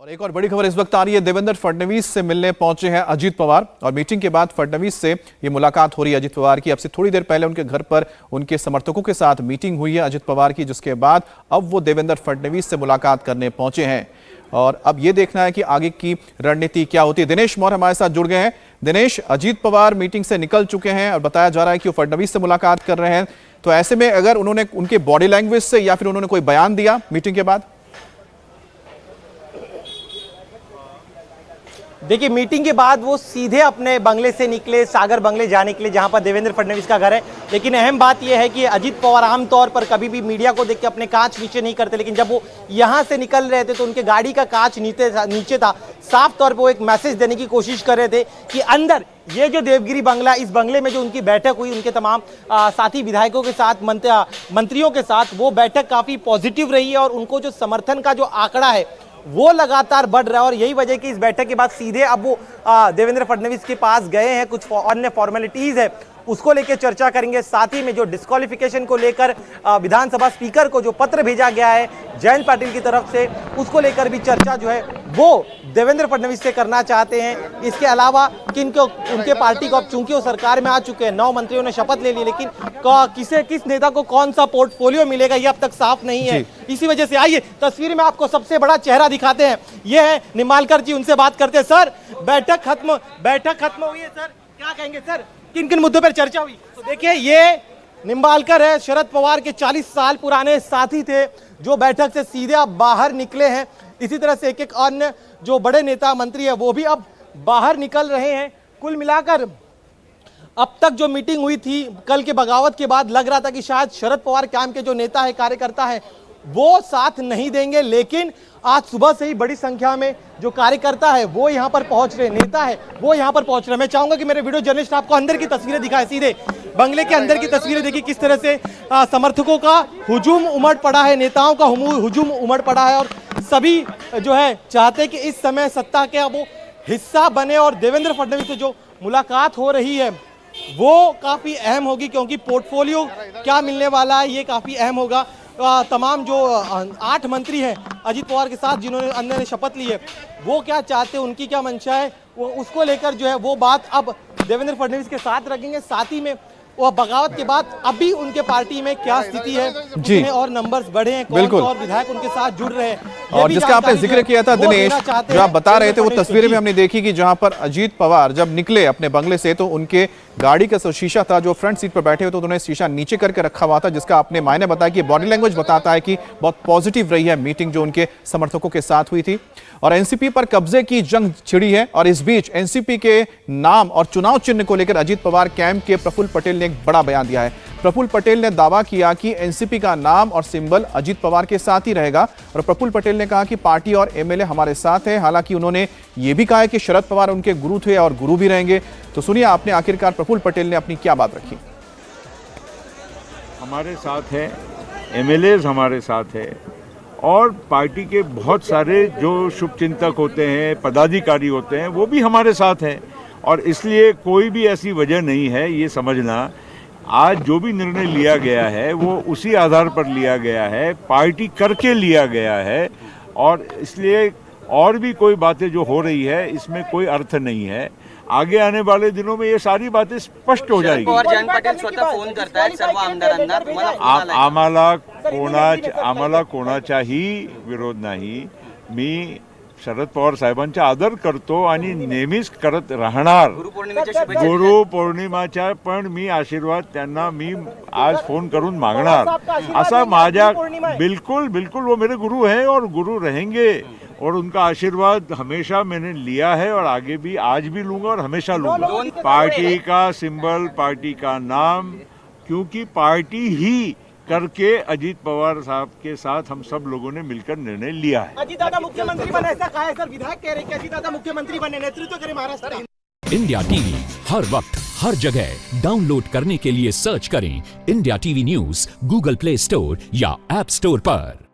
और एक और बड़ी खबर इस वक्त आ रही है। देवेंद्र फडणवीस से मिलने पहुंचे हैं अजीत पवार और मीटिंग के बाद फडणवीस से ये मुलाकात हो रही है अजीत पवार की। अब से थोड़ी देर पहले उनके घर पर उनके समर्थकों के साथ मीटिंग हुई है अजीत पवार की, जिसके बाद अब वो देवेंद्र फडणवीस से मुलाकात करने पहुंचे हैं और अब ये देखना है कि आगे की रणनीति क्या होती है। दिनेश मौर्य हमारे साथ जुड़ गए हैं। दिनेश, अजीत पवार मीटिंग से निकल चुके हैं और बताया जा रहा है कि वो फडणवीस से मुलाकात कर रहे हैं, तो ऐसे में अगर उन्होंने उनके बॉडी लैंग्वेज से या फिर उन्होंने कोई बयान दिया मीटिंग के बाद? देखिए, मीटिंग के बाद वो सीधे अपने बंगले से निकले, सागर बंगले जाने के लिए, जहां पर देवेंद्र फडणवीस का घर है। लेकिन अहम बात यह है कि अजीत पवार आमतौर पर कभी भी मीडिया को देख के अपने कांच नीचे नहीं करते, लेकिन जब वो यहां से निकल रहे थे तो उनके गाड़ी का कांच नीचे था। साफ तौर पर वो एक मैसेज देने की कोशिश कर रहे थे कि अंदर ये जो देवगिरी बंगला, इस बंगले में जो उनकी बैठक हुई उनके तमाम साथी विधायकों के साथ, मंत्रियों के साथ, वो बैठक काफी पॉजिटिव रही है और उनको जो समर्थन का जो आंकड़ा है वो लगातार बढ़ रहा है। और यही वजह कि इस बैठक के बाद सीधे अब वो देवेंद्र फडणवीस के पास गए हैं। कुछ अन्य फॉर्मेलिटीज है उसको लेकर चर्चा करेंगे। साथ ही में जो डिस्क्वालिफिकेशन को लेकर विधानसभा स्पीकर को जो पत्र भेजा गया है जयंत पाटिल की तरफ से, उसको लेकर भी चर्चा जो है वो देवेंद्र फडणवीस से करना चाहते हैं। इसके अलावा उनके पार्टी को अब चूंकि वो सरकार में आ चुके हैं, 9 मंत्रियों ने शपथ ले ली, लेकिन किस नेता को कौन सा पोर्टफोलियो मिलेगा ये अब तक साफ नहीं है। इसी वजह से आइए तस्वीर में आपको सबसे बड़ा चेहरा दिखाते हैं। ये है निम्बालकर जी, उनसे बात करते हैं। सर, बैठक खत्म हुई है सर, क्या कहेंगे सर, किन किन मुद्दों पर चर्चा हुई? तो देखिए, ये निम्बालकर है, शरद पवार के 40 साल पुराने साथी थे जो बैठक से सीधे अब बाहर निकले हैं। इसी तरह से एक अन्य जो बड़े नेता मंत्री है वो भी अब बाहर निकल रहे हैं। कुल मिलाकर अब तक जो मीटिंग हुई थी कल के बगावत के बाद, लग रहा था कि शायद शरद पवार कैंप के जो नेता है, कार्यकर्ता है, वो साथ नहीं देंगे, लेकिन आज सुबह से ही बड़ी संख्या में जो कार्यकर्ता है वो यहां पर पहुंच रहे, नेता है वो यहां पर पहुंच रहे। मैं चाहूंगा कि मेरे वीडियो जर्नलिस्ट आपको अंदर की तस्वीरें दिखाए, सीधे बंगले के अंदर की तस्वीरें देखिए किस तरह से समर्थकों का हुजूम उमड़ पड़ा है, नेताओं का हुजूम उमड़ पड़ा है और सभी जो है चाहते कि इस समय सत्ता के वो हिस्सा बने। और देवेंद्र फडणवीस से जो मुलाकात हो रही है वो काफी अहम होगी, क्योंकि पोर्टफोलियो क्या मिलने वाला है ये काफी अहम होगा। तमाम जो 8 मंत्री हैं अजीत पवार के साथ जिन्होंने अन्य ने शपथ ली है, वो क्या चाहते हैं, उनकी क्या मंशा है, वो उसको लेकर जो है वो बात अब देवेंद्र फडणवीस के साथ रखेंगे। साथ ही में वो बगावत के बाद अभी उनके पार्टी में क्या स्थिति है जी, और नंबर्स बढ़े हैं, कौन और विधायक उनके साथ जुड़ रहे हैं। और जिसका आपने जिक्र किया था दिनेश, जो आप बता रहे थे, वो तस्वीरें में हमने देखी कि जहां पर अजीत पवार जब निकले अपने बंगले से तो उनके गाड़ी का शीशा था, जो फ्रंट सीट पर बैठे हुए तो उन्होंने शीशा नीचे करके रखा हुआ था, जिसका आपने मायने बताया कि बॉडी लैंग्वेज बताता है कि बहुत पॉजिटिव रही है मीटिंग जो उनके समर्थकों के साथ हुई थी। और एनसीपी पर कब्जे की जंग छिड़ी है और इस बीच एनसीपी के नाम और चुनाव चिन्ह को लेकर अजीत पवार कैंप के प्रफुल्ल पटेल ने एक बड़ा बयान दिया है। प्रफुल्ल पटेल ने दावा किया कि एनसीपी का नाम और सिंबल अजीत पवार के साथ ही रहेगा और प्रफुल्ल पटेल ने कहा कि पार्टी और एमएलए हमारे साथ है। हालांकि उन्होंने ये भी कहा है कि शरद पवार उनके गुरु थे और गुरु भी रहेंगे। तो सुनिए आपने आखिरकार प्रफुल्ल पटेल ने अपनी क्या बात रखी। हमारे साथ है, एमएलए हमारे साथ है और पार्टी के बहुत सारे जो शुभचिंतक होते हैं, पदाधिकारी होते हैं, वो भी हमारे साथ हैं। और इसलिए कोई भी ऐसी वजह नहीं है, ये समझना आज जो भी निर्णय लिया गया है वो उसी आधार पर लिया गया है, पार्टी करके लिया गया है। और इसलिए और भी कोई बातें जो हो रही है इसमें कोई अर्थ नहीं है। आगे आने वाले दिनों में ये सारी बातें स्पष्ट हो जाएगी। आम्हाला कोणाचाही विरोध नाही। मी शरद पवार साहेबांचा आदर करतो आणि नेहमीच करत राहणार। गुरुपौर्णिमाच्या पण मी आशीर्वाद त्यांना मी आज फोन करून मागणार। असा माझ्या बिल्कुल वो मेरे गुरु हैं और गुरु रहेंगे और उनका आशीर्वाद हमेशा मैंने लिया है और आगे भी आज भी लूंगा और हमेशा लूंगा। पार्टी का सिंबल, पार्टी का नाम, क्योंकि पार्टी ही करके अजीत पवार साहब के साथ हम सब लोगों ने मिलकर निर्णय लिया है। अजीत दादा मुख्यमंत्री बने ऐसा कहा है सर, विधायक कह रहे हैं कि अजीत दादा मुख्यमंत्री बने, नेतृत्व करें महाराष्ट्र। इंडिया टीवी हर वक्त हर जगह डाउनलोड करने के लिए सर्च करें India TV news Google play store या ऐप स्टोर पर।